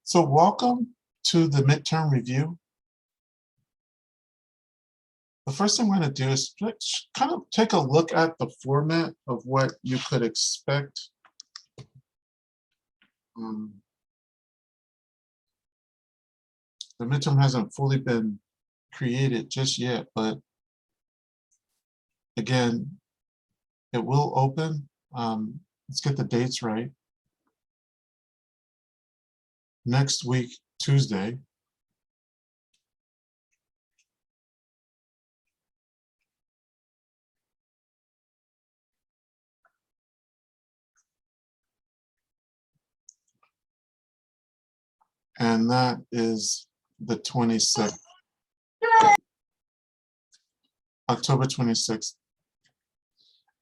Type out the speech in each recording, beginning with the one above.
So welcome to the midterm review. The first thing we're going to do is kind of take a look at the format of what you could expect. The midterm hasn't fully been created just yet, but again, it will open. Let's get the dates right. Next week, Tuesday. And that is the 26th, October 26th.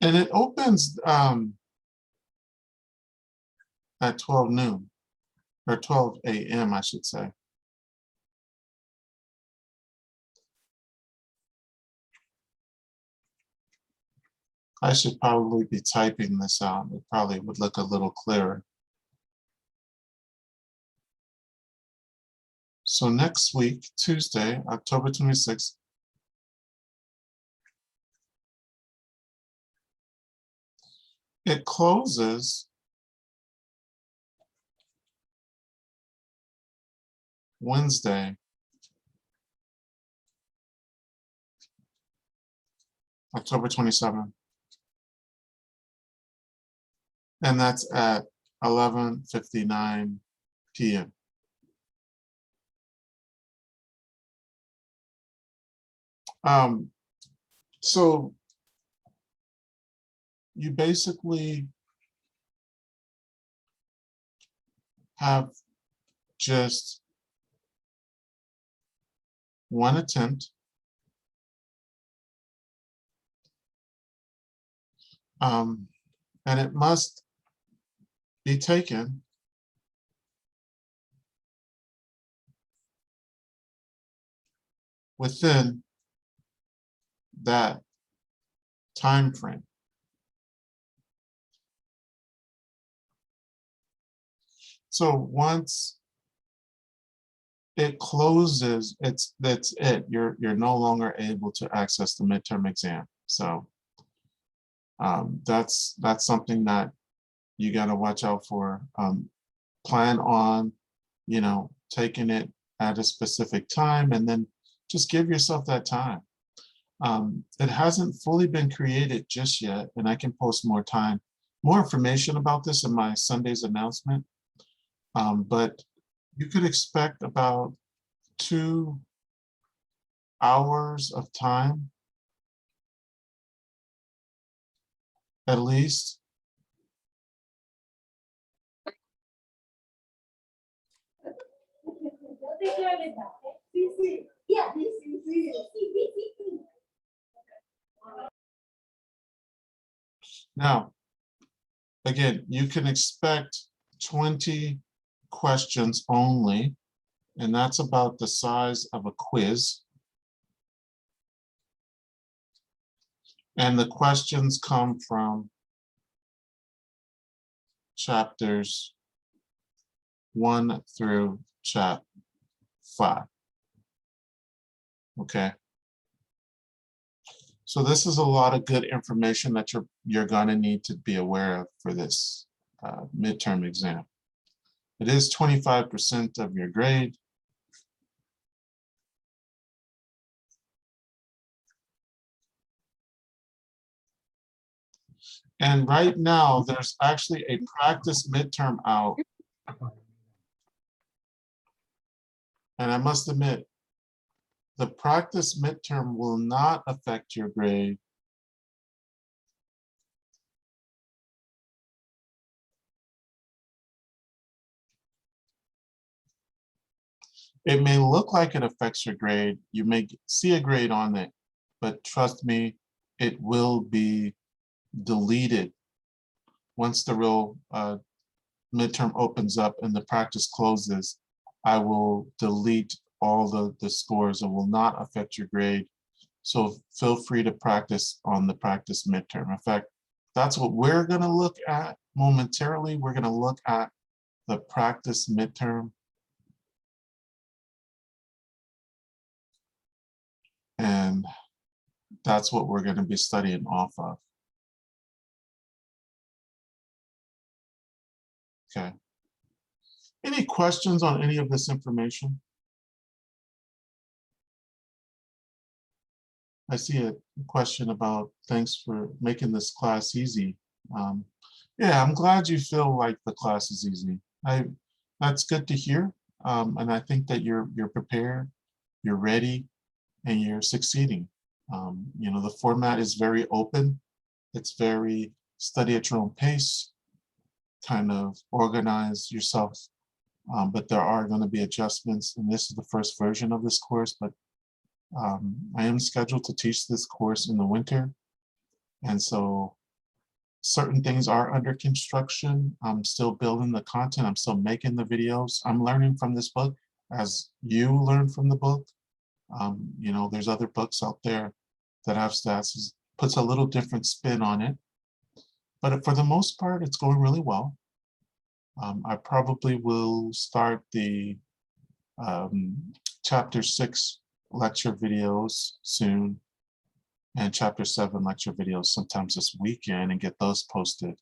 And it opens at 12 noon, or 12 a.m., I should say. I should probably be typing this out. It probably would look a little clearer. So next week, Tuesday, October 26th, it closes Wednesday, October 27th. And that's at 11:59 p.m. So you basically have just one attempt. And it must be taken within that time frame. So once it closes, that's it. You're no longer able to access the midterm exam. So that's something that you got to watch out for. Plan on, taking it at a specific time, and then just give yourself that time. It hasn't fully been created just yet, and I can post more information about this in my Sunday's announcement. But you could expect about 2 hours of time, at least. Now, again, you can expect 20 questions only, and that's about the size of a quiz. And the questions come from chapters 1 through chapter 5. Okay. So this is a lot of good information that you're going to need to be aware of for this midterm exam. It is 25% of your grade. And right now, there's actually a practice midterm out. And I must admit, the practice midterm will not affect your grade. It may look like it affects your grade. You may see a grade on it, but trust me, it will be deleted once the real midterm opens up and the practice closes. I will delete all the scores. It will not affect your grade. So feel free to practice on the practice midterm. In fact, that's what we're going to look at momentarily. We're going to look at the practice midterm And that's what we're going to be studying off of. Okay. Any questions on any of this information? I see a question about thanks for making this class easy. Yeah, I'm glad you feel like the class is easy. That's good to hear. And I think that you're prepared, you're ready, and you're succeeding. You know, the format is very open. It's very study at your own pace, kind of organize yourself. But there are going to be adjustments, and this is the first version of this course, but I am scheduled to teach this course in the winter. And so certain things are under construction. I'm still building the content. I'm still making the videos. I'm learning from this book as you learn from the book. You know, there's other books out there that have stats, puts a little different spin on it. But for the most part, it's going really well. I probably will start the chapter 6 lecture videos soon, and chapter 7 lecture videos sometimes this weekend, and get those posted.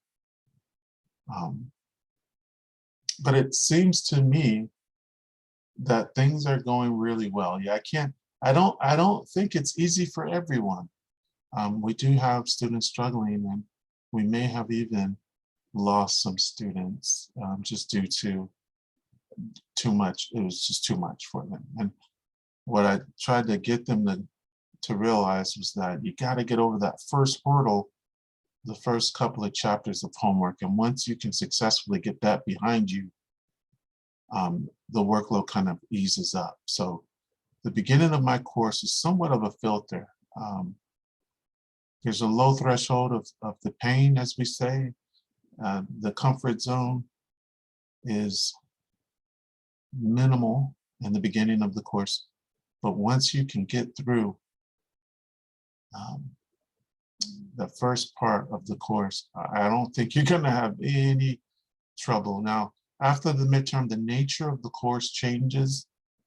But it seems to me that things are going really well. Yeah, I don't think it's easy for everyone. We do have students struggling, and we may have even lost some students just due to too much. It was just too much for them. And what I tried to get them to realize was that you got to get over that first hurdle, the first couple of chapters of homework. And once you can successfully get that behind you, the workload kind of eases up. So the beginning of my course is somewhat of a filter. There's a low threshold of the pain, as we say. The comfort zone is minimal in the beginning of the course. But once you can get through the first part of the course, I don't think you're going to have any trouble. Now, after the midterm, the nature of the course changes.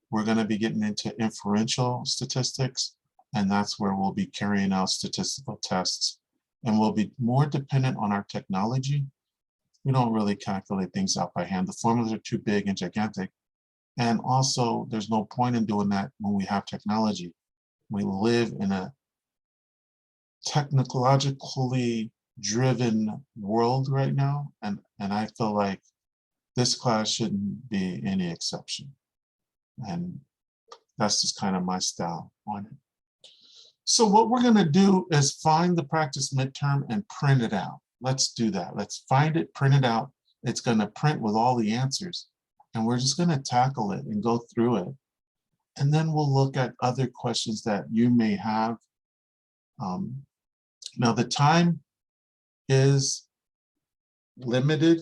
We're going to be getting into inferential statistics, and that's where we'll be carrying out statistical tests. And we'll be more dependent on our technology. We don't really calculate things out by hand. The formulas are too big and gigantic. And also, there's no point in doing that when we have technology. We live in a technologically driven world right now, and I feel like this class shouldn't be any exception. And that's just kind of my style on it. So what we're going to do is find the practice midterm and print it out. Let's do that. Let's find it, print it out. It's going to print with all the answers. And we're just going to tackle it and go through it. And then we'll look at other questions that you may have. Now, the time is limited.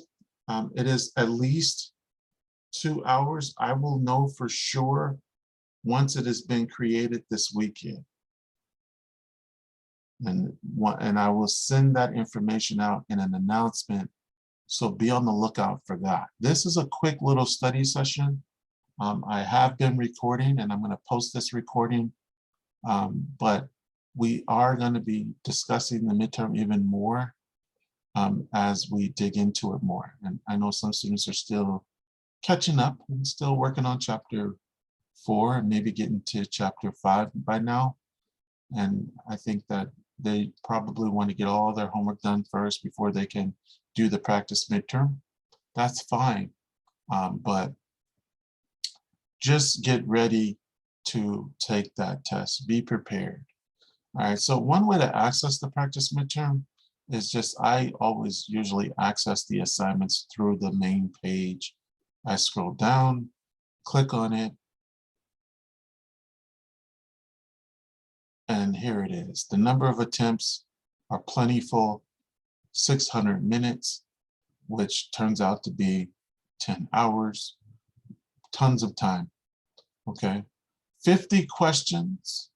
It is at least 2 hours. I will know for sure once it has been created this weekend. And I will send that information out in an announcement. So be on the lookout for that. This is a quick little study session. I have been recording, and I'm going to post this recording. But we are going to be discussing the midterm even more as we dig into it more. And I know some students are still catching up and still working on chapter 4 and maybe getting to chapter 5 by now. And I think that they probably want to get all their homework done first before they can do the practice midterm. That's fine. But just get ready to take that test. Be prepared. All right, so one way to access the practice midterm is just, I always usually access the assignments through the main page. I scroll down, click on it, and here it is. The number of attempts are plentiful, 600 minutes, which turns out to be 10 hours, tons of time, okay? 50 questions,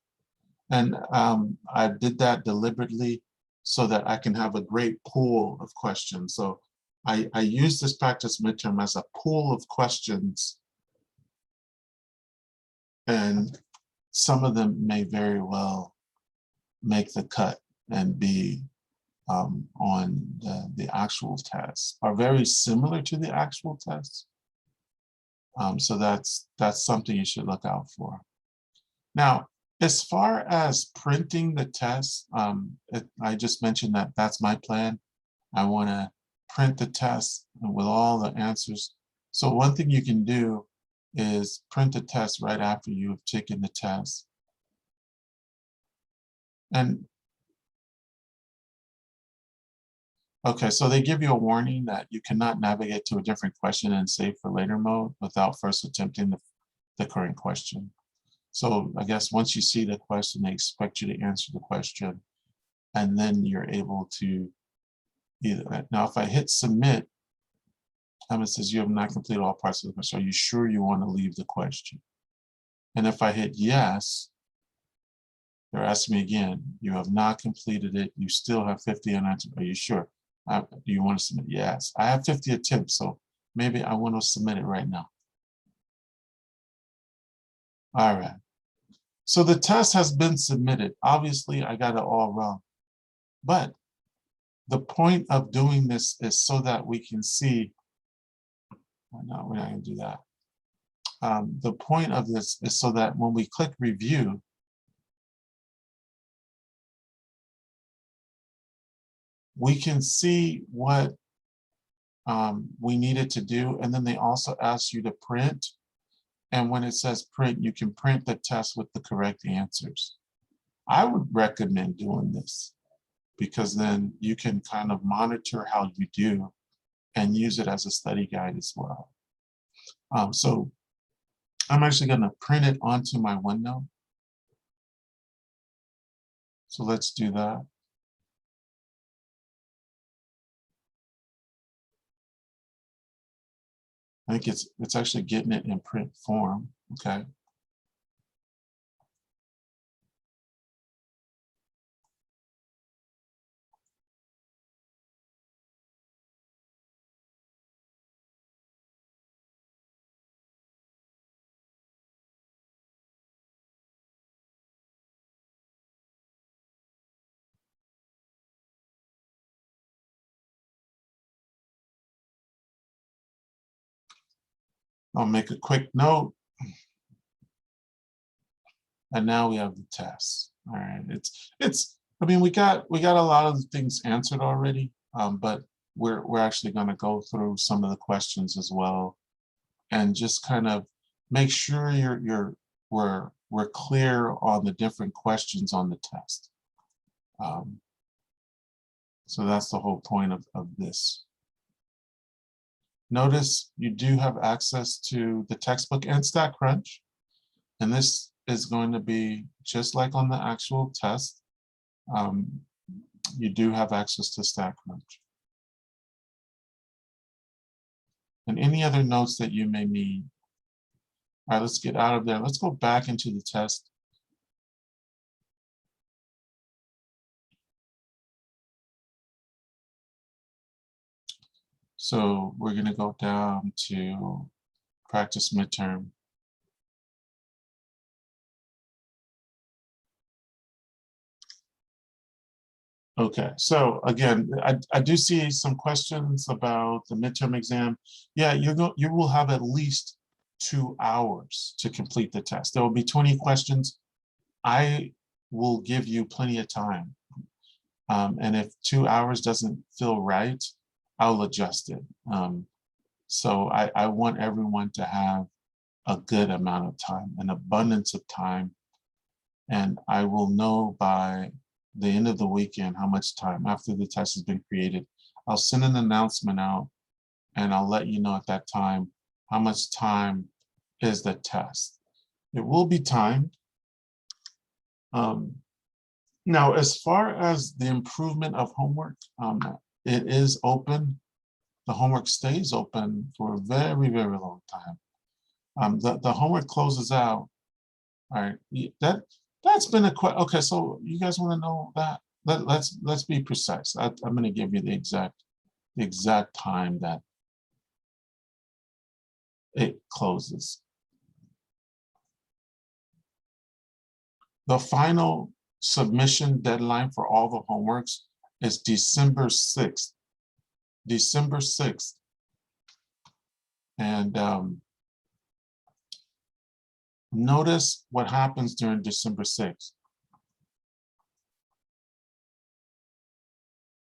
and I did that deliberately so that I can have a great pool of questions. So I use this practice midterm as a pool of questions, and some of them may very well make the cut and be on the actual tests, are very similar to the actual tests. So that's something you should look out for. Now, as far as printing the test, I just mentioned that that's my plan. I want to print the test with all the answers. So one thing you can do is print the test right after you've taken the test. And okay, so they give you a warning that you cannot navigate to a different question and save for later mode without first attempting the current question. So I guess once you see the question, they expect you to answer the question, and then you're able to either. Now, if I hit submit, it says you have not completed all parts of the question. Are you sure you want to leave the question? And if I hit yes, they're asking me again, you have not completed it. You still have 50 unanswered. Are you sure? Do you want to submit? Yes. I have 50 attempts, so maybe I want to submit it right now. All right. So the test has been submitted. Obviously, I got it all wrong. But the point of doing this is so that we can see. No, we're not going to do that. The point of this is so that when we click review, we can see what we needed to do. And then they also ask you to print. And when it says print, you can print the test with the correct answers. I would recommend doing this because then you can kind of monitor how you do and use it as a study guide as well. So I'm actually going to print it onto my window. So let's do that. I think it's actually getting it in print form. Okay. I'll make a quick note. And now we have the test. All right. I mean, we got a lot of the things answered already, but we're actually going to go through some of the questions as well and just kind of make sure we're clear on the different questions on the test. So that's the whole point of this. Notice you do have access to the textbook and StatCrunch, and this is going to be just like on the actual test. You do have access to StatCrunch. And any other notes that you may need. All right, let's get out of there. Let's go back into the test. So we're going to go down to practice midterm. Okay, so again, I do see some questions about the midterm exam. Yeah, you will have at least 2 hours to complete the test. There will be 20 questions. I will give you plenty of time. And if 2 hours doesn't feel right, I'll adjust it. So I want everyone to have a good amount of time, an abundance of time. And I will know by the end of the weekend how much time after the test has been created. I'll send an announcement out and I'll let you know at that time how much time is the test. It will be timed. Now, as far as the improvement of homework, it is open. The homework stays open for a very, very long time. The homework closes out. All right, that's been a question. Okay, so you guys want to know that? Let's be precise. I'm going to give you the exact time that it closes. The final submission deadline for all the homeworks is December 6th. December 6th. And notice what happens during December 6th.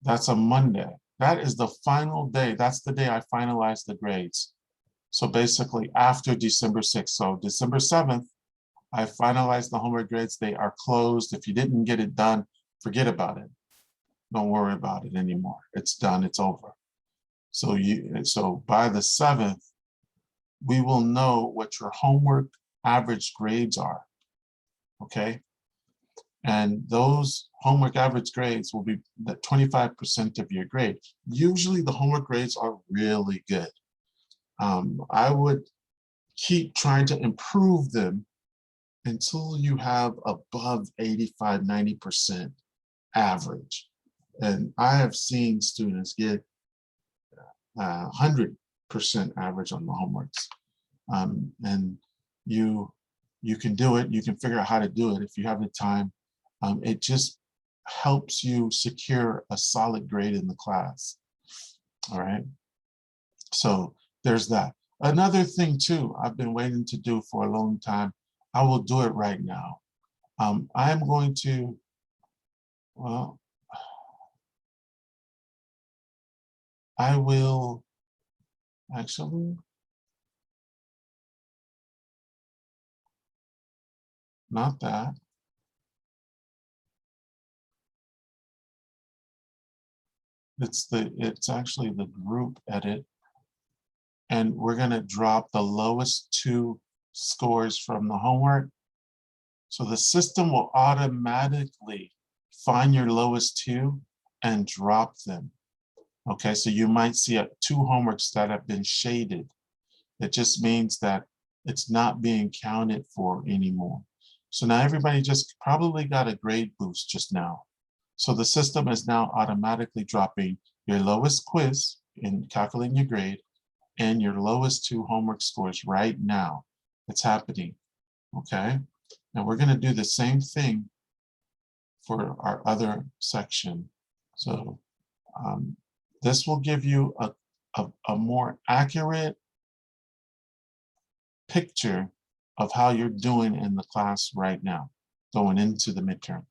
That's a Monday. That is the final day. That's the day I finalize the grades. So basically after December 6th. So December 7th, I finalized the homework grades. They are closed. If you didn't get it done, forget about it. Don't worry about it anymore. It's done. It's over. So by the 7th, we will know what your homework average grades are. Okay? And those homework average grades will be the 25% of your grade. Usually the homework grades are really good. I would keep trying to improve them until you have above 85, 90% average. And I have seen students get 100% average on the homeworks. And you can do it. You can figure out how to do it if you have the time. It just helps you secure a solid grade in the class. All right. So there's that. Another thing too, I've been waiting to do for a long time. I will do it right now. I'm going to, well, I will actually, not that. It's actually the group edit. And we're going to drop the lowest 2 scores from the homework. So the system will automatically find your lowest 2 and drop them. Okay, so you might see 2 homeworks that have been shaded. It just means that it's not being counted for anymore. So now everybody just probably got a grade boost just now. So the system is now automatically dropping your lowest quiz in calculating your grade and your lowest 2 homework scores right now. It's happening, okay? And we're gonna do the same thing for our other section. So this will give you a more accurate picture of how you're doing in the class right now, going into the midterm.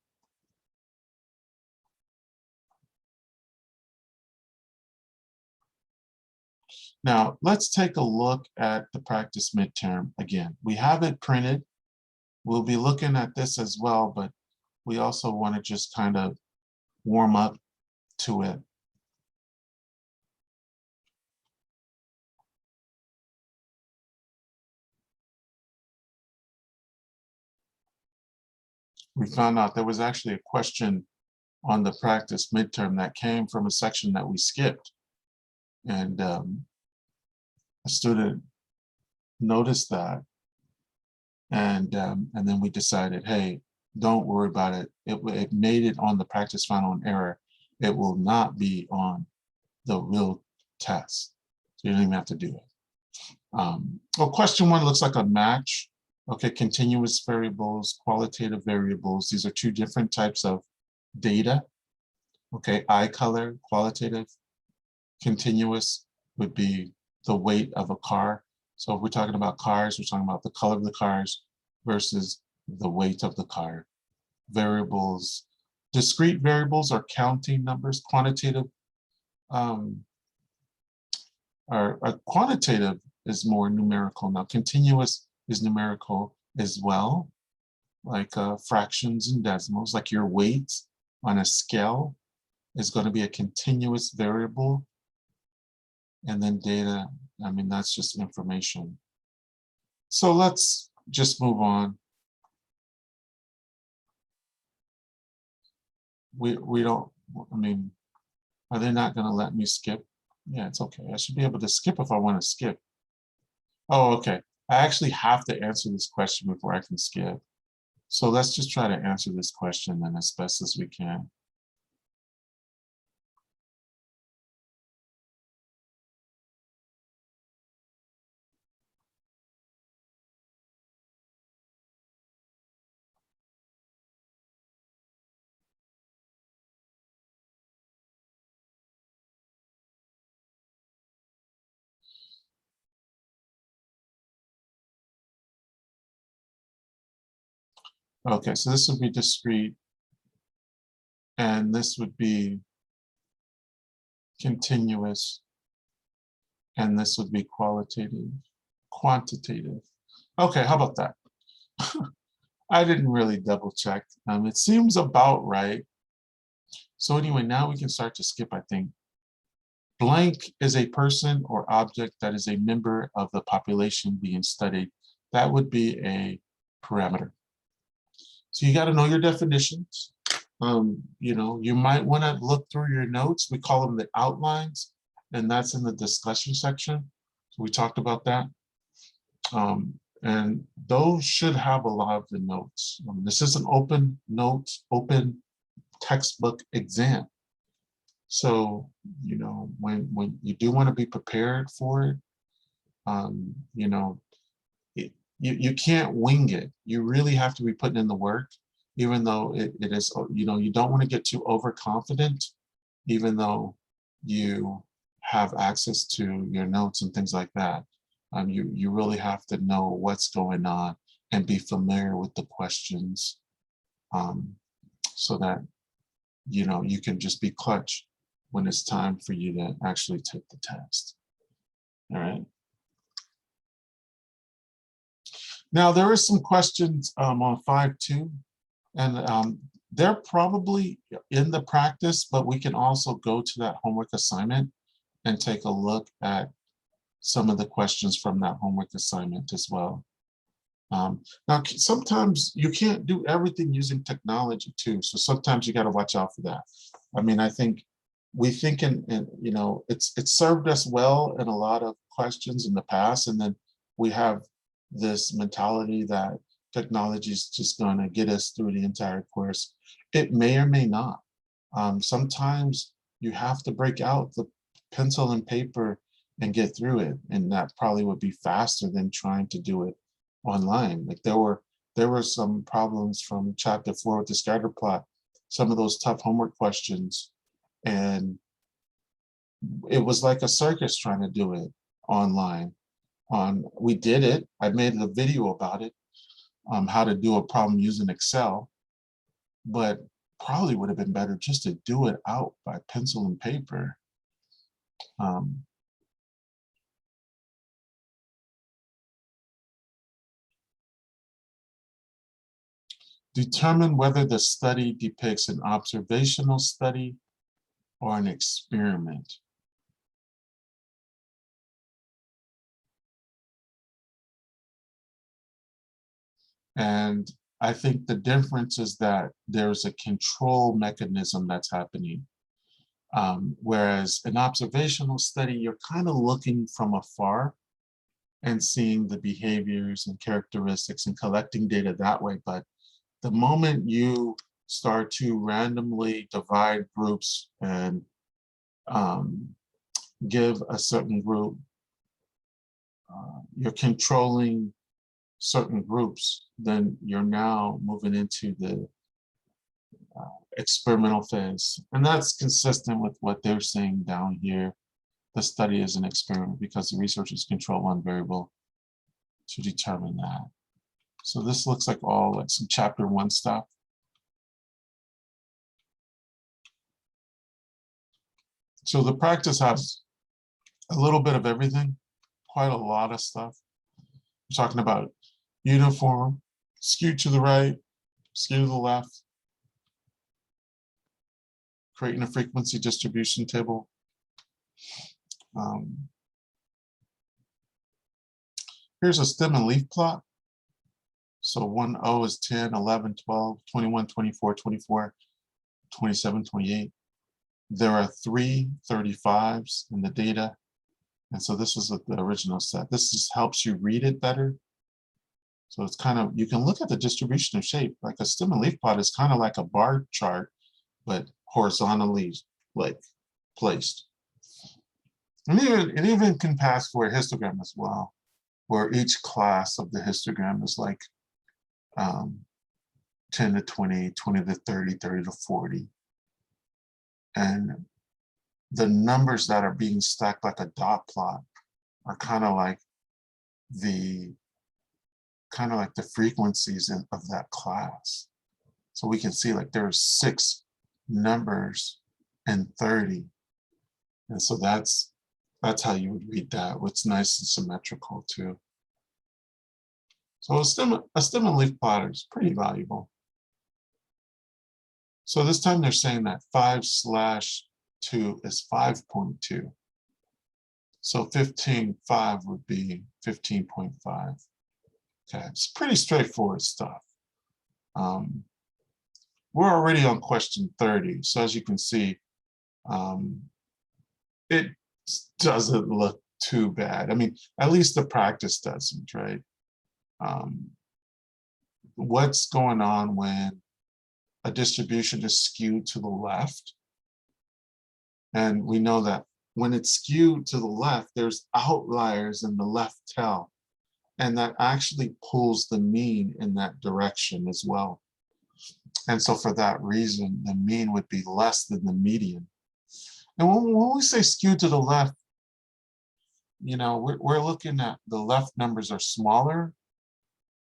Now, let's take a look at the practice midterm again. We have it printed. We'll be looking at this as well, but we also want to just kind of warm up to it. We found out there was actually a question on the practice midterm that came from a section that we skipped. And a student noticed that. And then we decided, hey, don't worry about it. It made it on the practice final in error. It will not be on the real test. So you don't even have to do it. Well, question 1 looks like a match. Okay, continuous variables, qualitative variables. These are 2 different types of data. Okay, eye color, qualitative. Continuous would be the weight of a car. So if we're talking about cars, we're talking about the color of the cars versus the weight of the car. Variables, discrete variables are counting numbers. Quantitative quantitative is more numerical. Now continuous is numerical as well, like fractions and decimals, like your weight on a scale is going to be a continuous variable. And then data, I mean, that's just information. So let's just move on. We don't, I mean, are they not going to let me skip? Yeah, it's okay. I should be able to skip if I want to skip. Oh, okay. I actually have to answer this question before I can skip. So let's just try to answer this question then as best as we can. Okay, so this would be discrete, and this would be continuous, and this would be quantitative. Okay, how about that? I didn't really double check. It seems about right. So anyway, now we can start to skip, I think. Blank is a person or object that is a member of the population being studied. That would be a parameter. So you got to know your definitions. You might want to look through your notes. We call them the outlines, and that's in the discussion section. So we talked about that. And those should have a lot of the notes. This is an open notes, open textbook exam. So, when you do want to be prepared for it, you can't wing it. You really have to be putting in the work, even though it is, you don't want to get too overconfident, even though you have access to your notes and things like that. You really have to know what's going on and be familiar with the questions, so that you can just be clutch when it's time for you to actually take the test. All right. Now there are some questions on 5.2, and they're probably in the practice, but we can also go to that homework assignment and take a look at some of the questions from that homework assignment as well. Now, sometimes you can't do everything using technology too, so sometimes you got to watch out for that. I mean, I think we think it's served us well in a lot of questions in the past, and then we have this mentality that technology is just going to get us through the entire course. It may or may not. Sometimes you have to break out the pencil and paper and get through it, and that probably would be faster than trying to do it online. Like there were some problems from chapter 4 with the scatter plot, some of those tough homework questions, and it was like a circus trying to do it online. We did it. I made a video about it, how to do a problem using Excel, but probably would have been better just to do it out by pencil and paper. Determine whether the study depicts an observational study or an experiment. And I think the difference is that there's a control mechanism that's happening. Whereas an observational study, you're kind of looking from afar and seeing the behaviors and characteristics and collecting data that way. But the moment you start to randomly divide groups and give a certain group, you're controlling certain groups, then you're now moving into the experimental phase. And that's consistent with what they're saying down here. The study is an experiment because the researchers control one variable to determine that. So this looks like all like some chapter 1 stuff. So the practice has a little bit of everything, quite a lot of stuff. We're talking about uniform, skew to the right, skew to the left, creating a frequency distribution table. Here's a stem and leaf plot. So 1O is 10, 11, 12, 21, 24, 24, 27, 28. There are 3 35s in the data. And so this is the original set. This just helps you read it better. So it's kind of, you can look at the distribution of shape. Like a stem and leaf plot is kind of like a bar chart, but horizontally like placed. And it even can pass for a histogram as well, where each class of the histogram is like 10 to 20, 20 to 30, 30 to 40. And the numbers that are being stacked like a dot plot are kind of like the kind of like the frequencies of that class. So we can see like there are 6 numbers and 30. And so that's how you would read that. It's nice and symmetrical too. So a stem and leaf plotter is pretty valuable. So this time they're saying that 5/2 is 5.2. So 15.5 would be 15.5. Okay, it's pretty straightforward stuff. We're already on question 30. So as you can see, it doesn't look too bad. I mean, at least the practice doesn't, right? What's going on when a distribution is skewed to the left? And we know that when it's skewed to the left, there's outliers in the left tail. And that actually pulls the mean in that direction as well. And so for that reason, the mean would be less than the median. And when we say skewed to the left, you know, we're looking at the left numbers are smaller,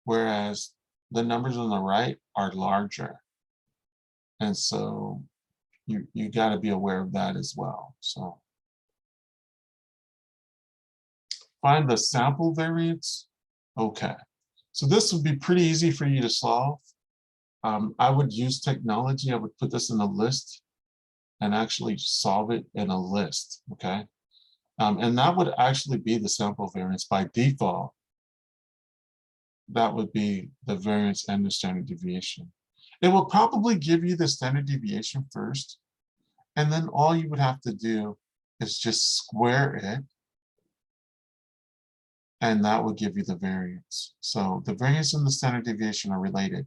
whereas the numbers on the right are larger. And so you got to be aware of that as well. So find the sample variance. Okay, so this would be pretty easy for you to solve. I would use technology. I would put this in a list and actually solve it in a list, okay? And that would actually be the sample variance by default. That would be the variance and the standard deviation. It will probably give you the standard deviation first, and then all you would have to do is just square it, and that would give you the variance. So the variance and the standard deviation are related.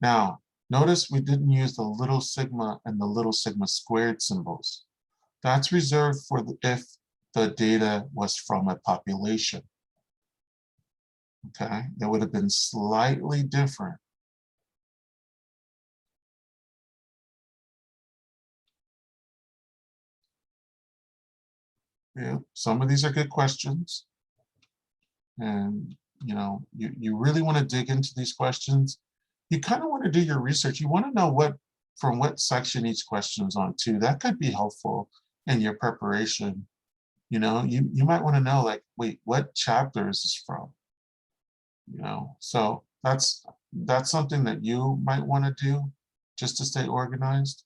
Now, notice we didn't use the little sigma and the little sigma squared symbols. That's reserved for if the data was from a population. Okay, it would have been slightly different. Yeah, some of these are good questions. And you know, you really want to dig into these questions. You kind of want to do your research. You want to know from what section each question is on too. That could be helpful in your preparation. You know, you might want to know, like, wait, what chapter is this from? You know, so that's something that you might want to do just to stay organized.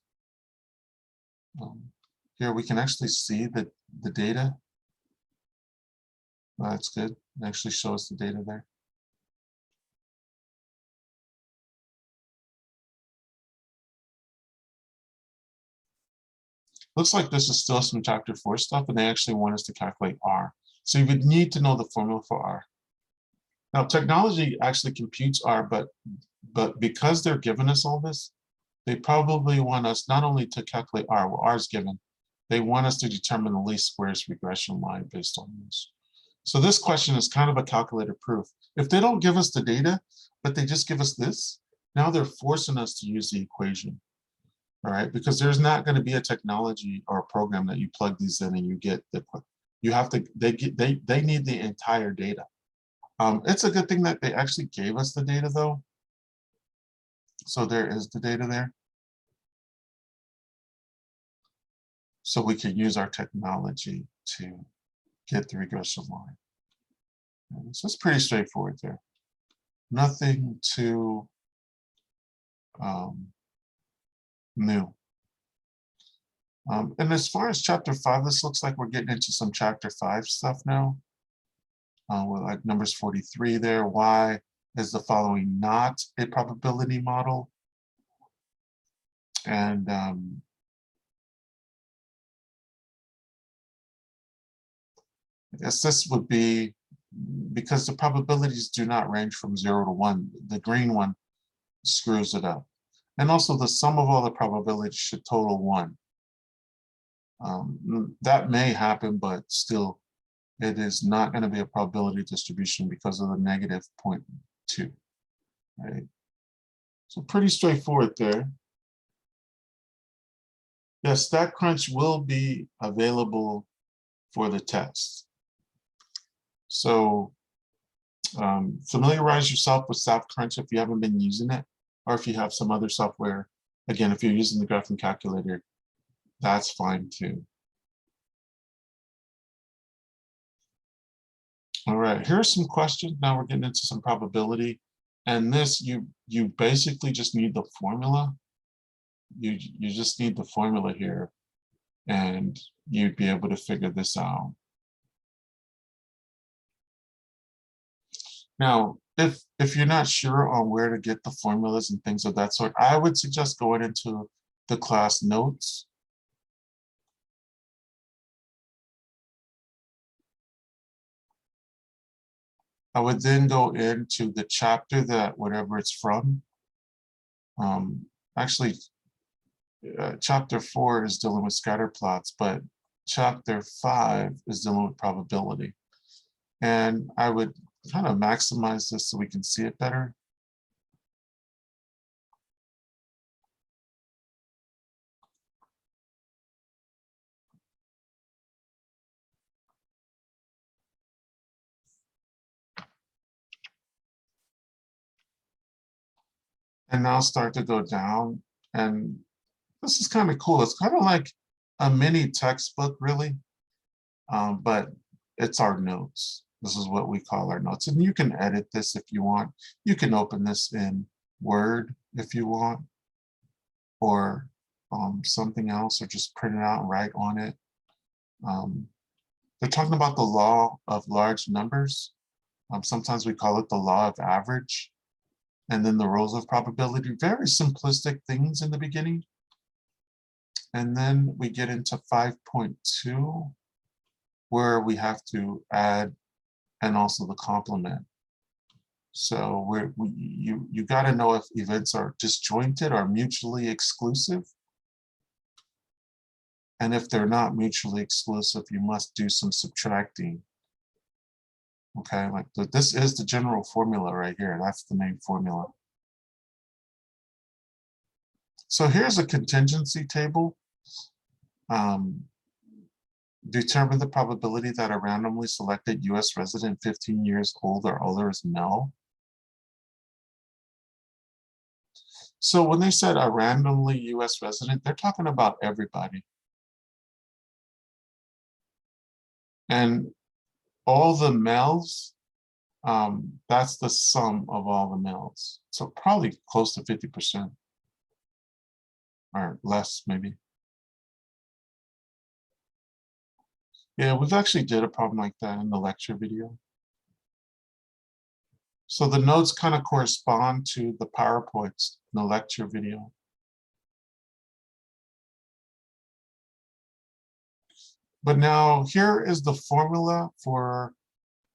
Here we can actually see the data. Well, that's good. It actually shows the data there. Looks like this is still some chapter 4 stuff, and they actually want us to calculate R. So you would need to know the formula for R. Now, technology actually computes R, but because they're giving us all this, they probably want us not only to calculate R, well, R is given, they want us to determine the least squares regression line based on this. So this question is kind of a calculator proof. If they don't give us the data, but they just give us this, now they're forcing us to use the equation. All right, because there's not going to be a technology or a program that you plug these in and you get the, you have to, they need the entire data. It's a good thing that they actually gave us the data though. So there is the data there. So we can use our technology to get the regression line. And so it's pretty straightforward there. Nothing too new. And as far as chapter 5, this looks like we're getting into some chapter 5 stuff now. With like numbers 43 there. Why is the following not a probability model? And I guess this would be because the probabilities do not range from 0 to 1. The green one screws it up. And also the sum of all the probabilities should total 1. That may happen, but still, it is not going to be a probability distribution because of the negative 0.2, right? So pretty straightforward there. Yes, StatCrunch will be available for the test. So Familiarize yourself with SAP Crunch if you haven't been using it, or if you have some other software. Again, if you're using the graphing calculator, that's fine too. All right, here's some questions. Now we're getting into some probability. And this, you basically just need the formula. You just need the formula here, and you'd be able to figure this out. Now, if you're not sure on where to get the formulas and things of that sort, I would suggest going into the class notes. I would then go into the chapter that whatever it's from. Actually, chapter 4 is dealing with scatter plots, but chapter 5 is dealing with probability. And I would kind of maximize this so we can see it better. And now start to go down. And this is kind of cool. It's kind of like a mini textbook, really, but it's our notes. This is what we call our notes. And you can edit this if you want. You can open this in Word if you want, or something else, or just print it out and write on it. They're talking about the law of large numbers. Sometimes we call it the law of average. And then the rules of probability, very simplistic things in the beginning. And then we get into 5.2, where we have to add and also the complement. So you got to know if events are disjointed or mutually exclusive. And if they're not mutually exclusive, you must do some subtracting. Okay, like this is the general formula right here. That's the main formula. So here's a contingency table. Determine the probability that a randomly selected US resident 15 years old or older is male. So when they said a randomly US resident, they're talking about everybody. And all the males, that's the sum of all the males. So probably close to 50% or less, maybe. Yeah, we've actually did a problem like that in the lecture video. So the notes kind of correspond to the PowerPoints in the lecture video. But now here is the formula for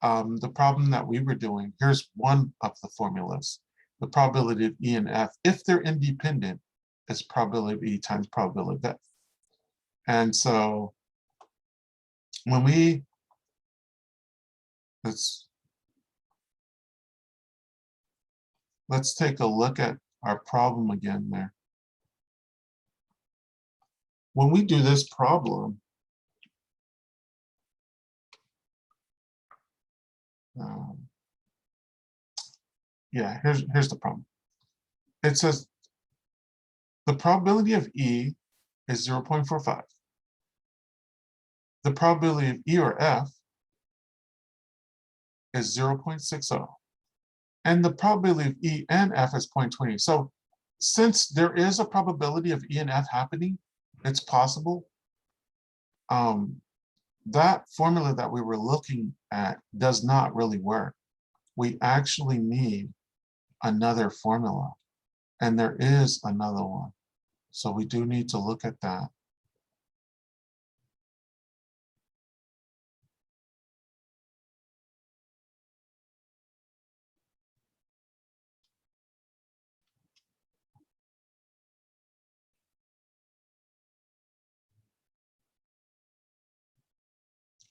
the problem that we were doing. Here's one of the formulas. The probability of E and F, if they're independent, is probability of E times probability of F. And so when let's take a look at our problem again there. When we do this problem, yeah, here's the problem. It says the probability of E is 0.45. The probability of E or F is 0.60. And the probability of E and F is 0.20. So since there is a probability of E and F happening, it's possible. That formula that we were looking at does not really work. We actually need another formula, and there is another one. So we do need to look at that.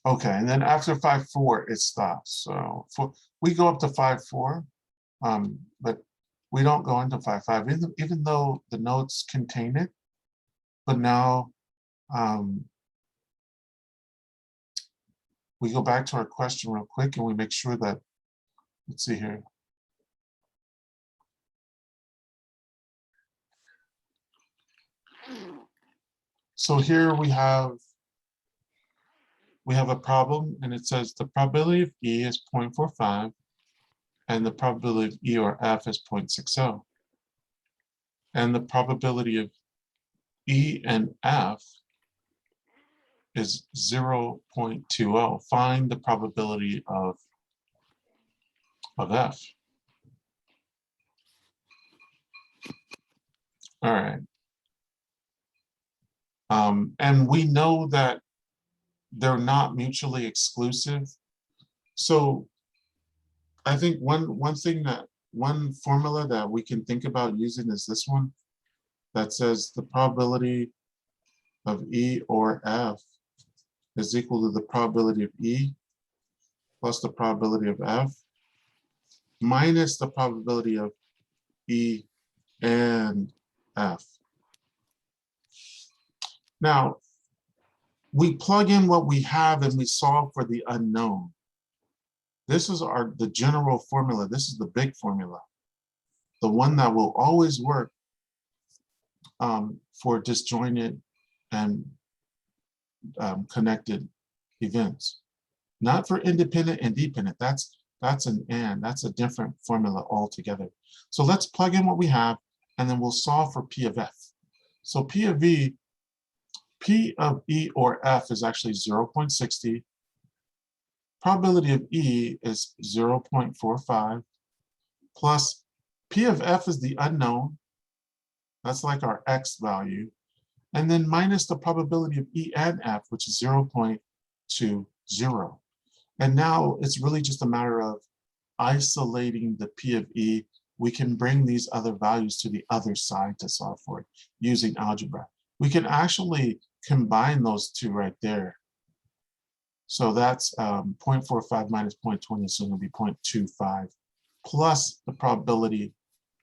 Okay, and then after 5.4, it stops. So we go up to 5.4, but we don't go into 5.5, even though the notes contain it. But now we go back to our question real quick, and we make sure that let's see here. So here we have a problem, and it says the probability of E is 0.45 and the probability of E or F is 0.60. And the probability of E and F is 0.20. Find the probability of F. All right. And we know that they're not mutually exclusive. So I think one formula that we can think about using is this one that says the probability of E or F is equal to the probability of E plus the probability of F minus the probability of E and F. Now, we plug in what we have and we solve for the unknown. This is the general formula. This is the big formula, the one that will always work for disjointed and connected events. Not for independent and dependent. That's an and. That's a different formula altogether. So let's plug in what we have, and then we'll solve for P of F. So P of E or F is actually 0.60. Probability of E is 0.45 plus P of F is the unknown. That's like our X value. And then minus the probability of E and F, which is 0.20. And now it's really just a matter of isolating the P of E. We can bring these other values to the other side to solve for it using algebra. We can actually combine those two right there. So that's 0.45 minus 0.20, so it'll be 0.25 plus the probability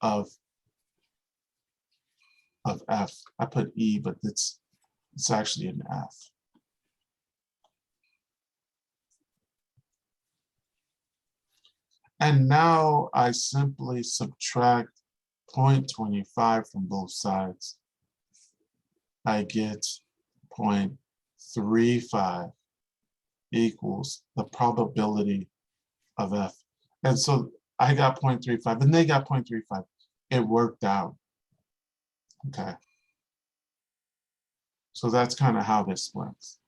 of F. I put E, but it's actually an F. And now I simply subtract 0.25 from both sides. I get 0.35 equals the probability of F. And so I got 0.35 and they got 0.35. It worked out. Okay. So that's kind of how this works.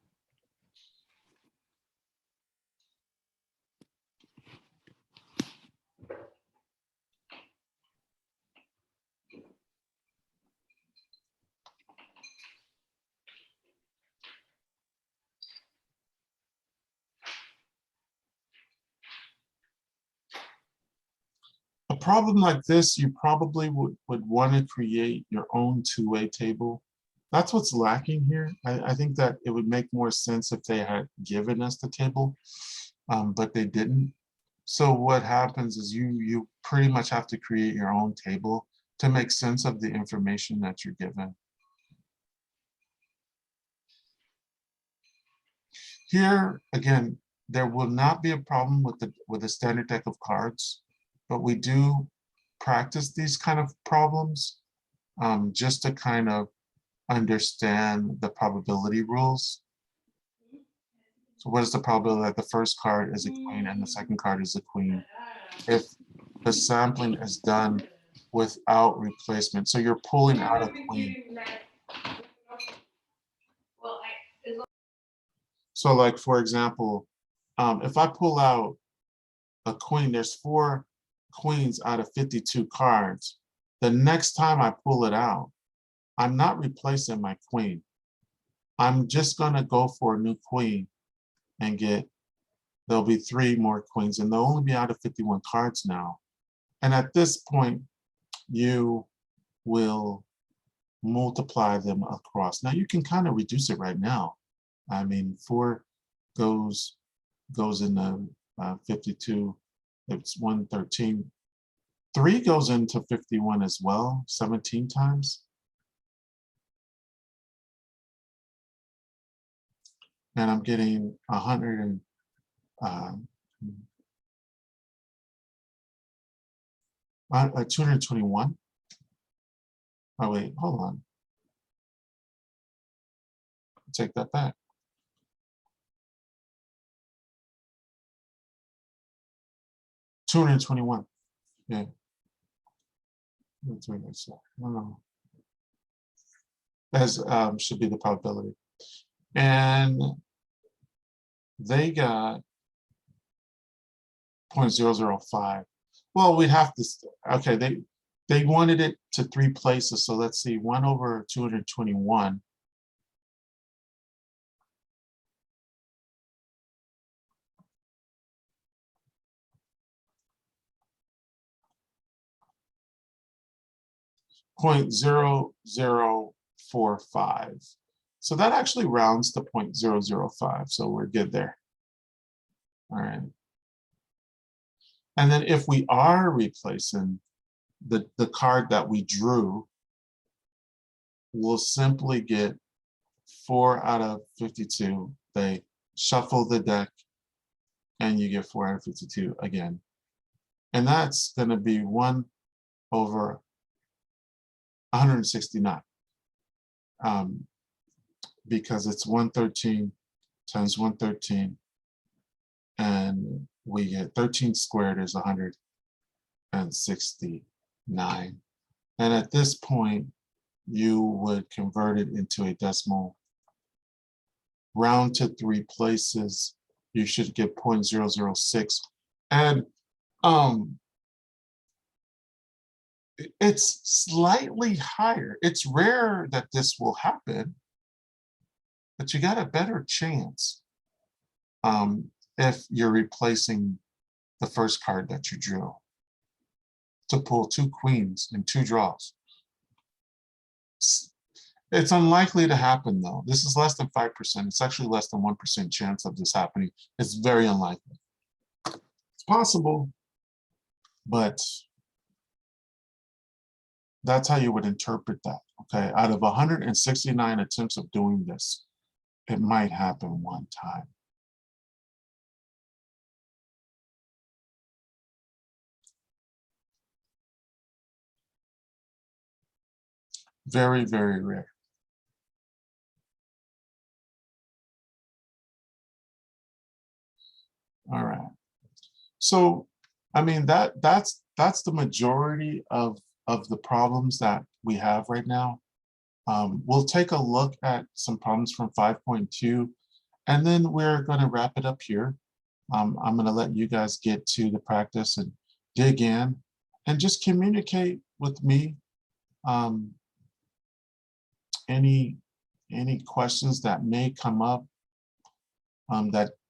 A problem like this, you probably would want to create your own two-way table. That's what's lacking here. I think that it would make more sense if they had given us the table, but they didn't. So what happens is you pretty much have to create your own table to make sense of the information that you're given. Here, again, there will not be a problem with the standard deck of cards, but we do practice these kind of problems just to kind of understand the probability rules. So what is the probability that the first card is a queen and the second card is a queen if the sampling is done without replacement? So you're pulling out a queen. So like, for example, if I pull out a queen, there's 4 queens out of 52 cards. The next time I pull it out, I'm not replacing my queen. I'm just gonna go for a new queen and there'll be 3 more queens and they'll only be out of 51 cards now. And at this point, you will multiply them across. Now you can kind of reduce it right now. I mean, 4 goes into 52, it's 113. 3 goes into 51 as well, 17 times. And I'm getting 100 and 221. Oh, wait, hold on. Take that back. $221. Yeah. No. As should be the probability. And they got 0.005. Well, we'd have to, okay, they wanted it to 3 places. So let's see, 1 over 221. .0045. So that actually rounds to 0.005. So we're good there. All right. And then if we are replacing the card that we drew, we'll simply get 4 out of 52. They shuffle the deck and you get 4 out of 52 again. And that's going to be 1 over 169. Because it's 113 times 113. And we get 13 squared is 169. And at this point, you would convert it into a decimal. Round to 3 places, you should get 0.006. And it's slightly higher. It's rare that this will happen, but you got a better chance if you're replacing the first card that you drew to pull 2 queens and 2 draws. It's unlikely to happen, though. This is less than 5%. It's actually less than 1% chance of this happening. It's very unlikely. It's possible, but that's how you would interpret that. Okay, out of 169 attempts of doing this, it might happen 1 time. Very, very rare. All right. So, I mean, that's the majority of the problems that we have right now. We'll take a look at some problems from 5.2, and then we're going to wrap it up here. I'm going to let you guys get to the practice and dig in and just communicate with me. Any questions that may come up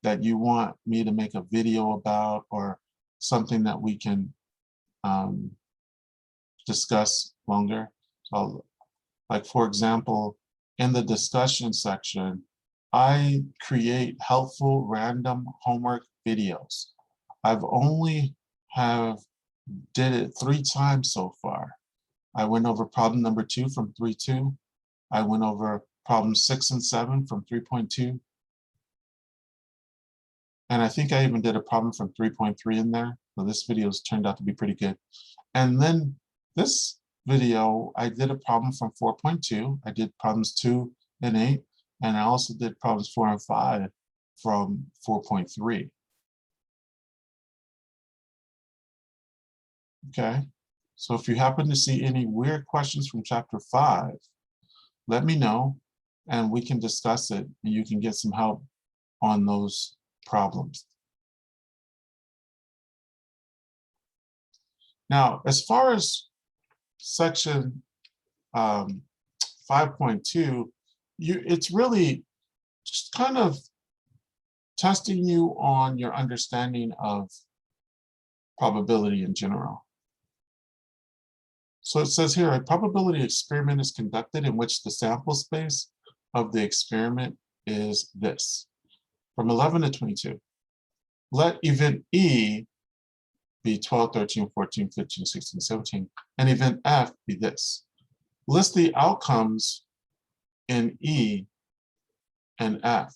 that you want me to make a video about, or something that we can discuss longer. So, like for example, in the discussion section, I create helpful random homework videos. I've only did it 3 times so far. I went over problem number 2 from 3.2. I went over problem 6 and 7 from 3.2. And I think I even did a problem from 3.3 in there. So this video has turned out to be pretty good. And then this video, I did a problem from 4.2. I did problems 2 and 8. And I also did problems 4 and 5 from 4.3. Okay. So if you happen to see any weird questions from chapter 5, let me know and we can discuss it and you can get some help on those problems. Now, as far as section 5.2, it's really just kind of testing you on your understanding of probability in general. So it says here, a probability experiment is conducted in which the sample space of the experiment is this, from 11 to 22. Let event E be 12, 13, 14, 15, 16, 17, and event F be this. List the outcomes in E and F,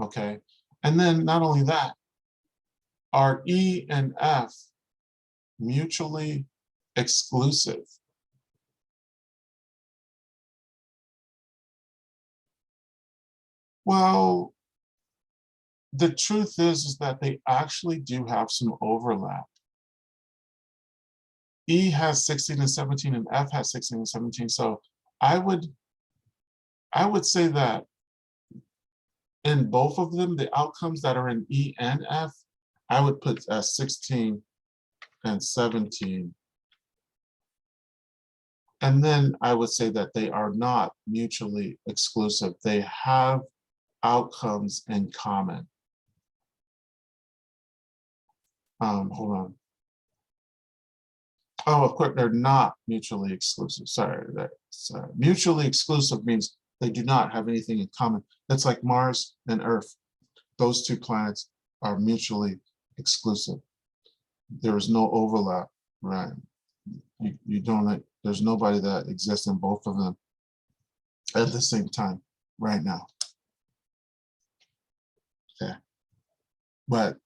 okay? And then not only that, are E and F mutually exclusive? Well, the truth is that they actually do have some overlap. E has 16 and 17 and F has 16 and 17. So I would say that in both of them, the outcomes that are in E and F, I would put as 16 and 17. And then I would say that they are not mutually exclusive. They have outcomes in common. Hold on. Oh, of course, they're not mutually exclusive. Sorry, mutually exclusive means they do not have anything in common. That's like Mars and Earth. Those two planets are mutually exclusive. There is no overlap, right? You don't, there's nobody that exists in both of them at the same time right now. Okay. But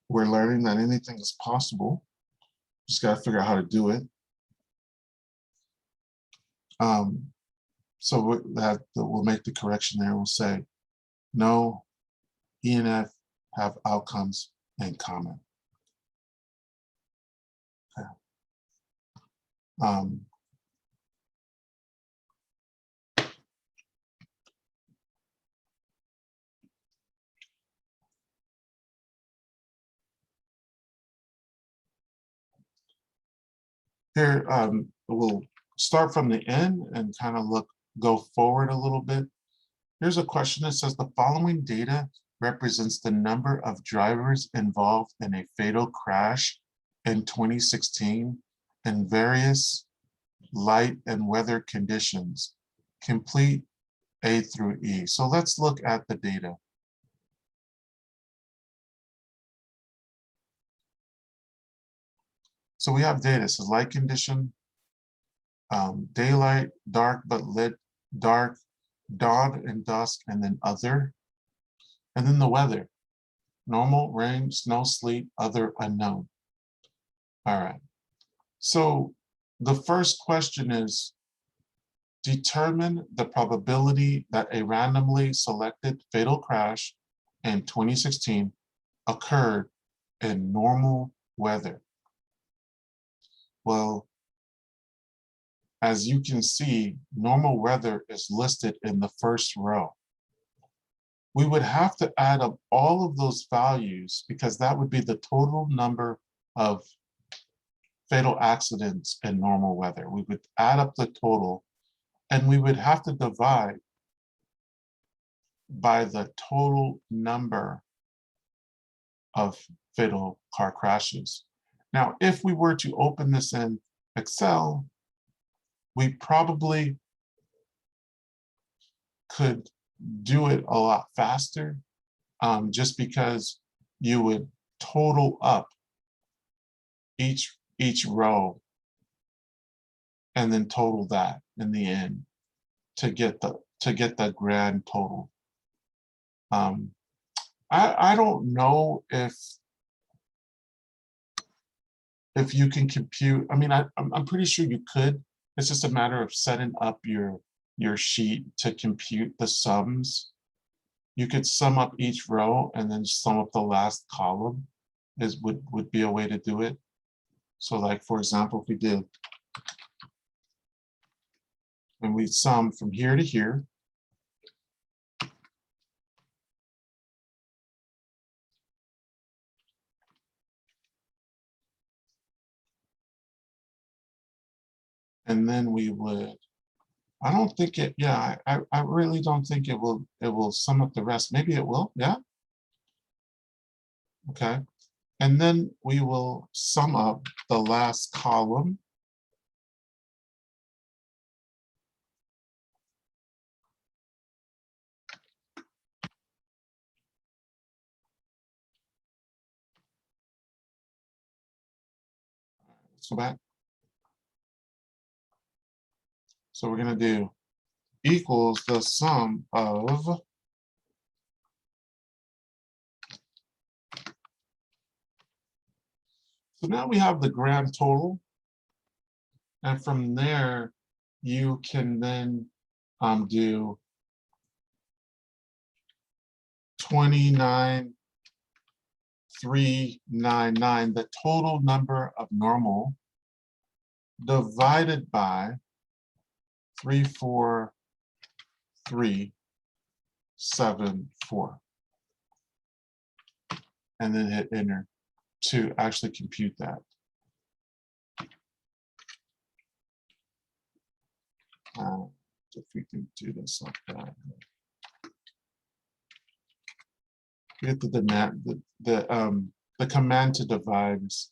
we're learning that anything is possible. Just got to figure out how to do it. So we'll make the correction there. We'll say, no, E and F have outcomes in common. Okay. Here, we'll start from the end and kind of go forward a little bit. Here's a question that says the following data represents the number of drivers involved in a fatal crash in 2016 in various light and weather conditions. Complete A through E. So let's look at the data. So we have data. So light condition, daylight, dark but lit, dark, dawn and dusk, and then other. And then the weather, normal, rain, snow, sleet, other, unknown. All right. So the first question is, determine the probability that a randomly selected fatal crash in 2016 occurred in normal weather. Well, as you can see, normal weather is listed in the first row. We would have to add up all of those values because that would be the total number of fatal accidents in normal weather. We would add up the total and we would have to divide by the total number of fatal car crashes. Now, if we were to open this in Excel, we probably could do it a lot faster, just because you would total up each row and then total that in the end to get the grand total. I don't know if you can compute. I mean, I'm pretty sure you could. It's just a matter of setting up your sheet to compute the sums. You could sum up each row and then sum up the last column would be a way to do it. So like, for example, if we did, and we sum from here to here, and then we would, I don't think it, yeah, I really don't think it will sum up the rest. Maybe it will, yeah. Okay, and then we will sum up the last column. Let's go back. So we're gonna do equals the sum of So now we have the grand total. And from there, you can then do 29,399, the total number of normal, divided by 34374, and then hit enter to actually compute that. If we can do this like that, get the command to divide is,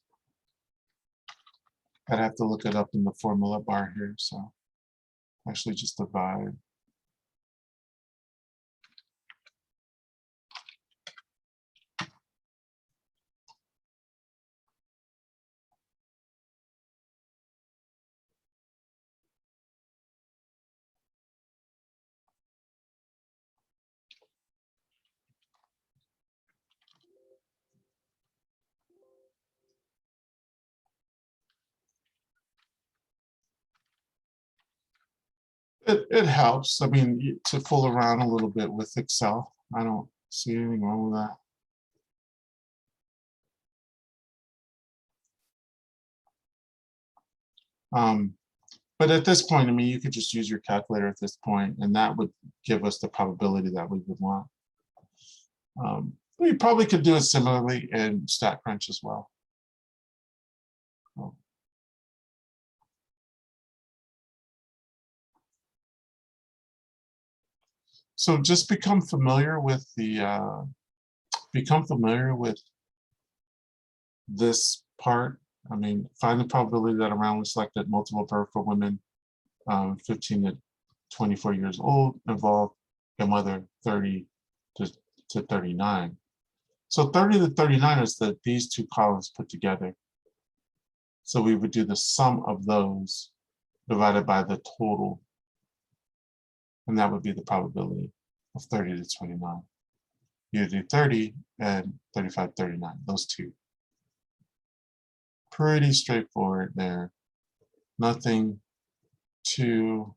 I'd have to look it up in the formula bar here. So actually just divide. It helps. I mean, to fool around a little bit with Excel. I don't see anything wrong with that. But at this point, I mean, you could just use your calculator at this point, and that would give us the probability that we would want. We probably could do it similarly in StatCrunch as well. So just become familiar with this part. I mean, find the probability that a randomly selected multiple birth for women 15 to 24 years old involved a mother 30 to 39. So 30 to 39 is these two columns put together. So we would do the sum of those divided by the total. And that would be the probability of 30 to 29. You do 30 and 35, 39, those two. Pretty straightforward there. Nothing too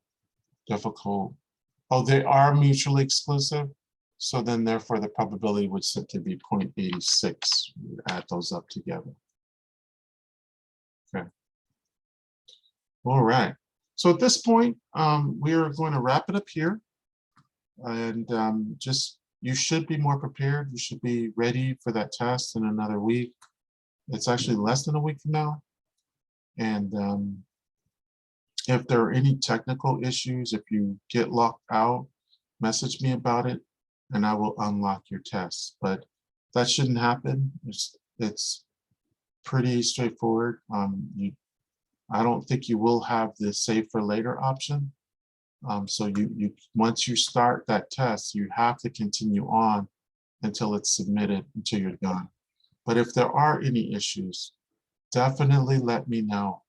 difficult. Oh, they are mutually exclusive. So then therefore the probability would simply be 0.86. We add those up together. Okay. All right. So at this point, we are going to wrap it up here. And you should be more prepared. You should be ready for that test in another week. It's actually less than a week from now. And if there are any technical issues, if you get locked out, message me about it and I will unlock your test. But that shouldn't happen. It's pretty straightforward. I don't think you will have the save for later option. So you once you start that test, you have to continue on until it's submitted, until you're done. But if there are any issues, definitely let me know.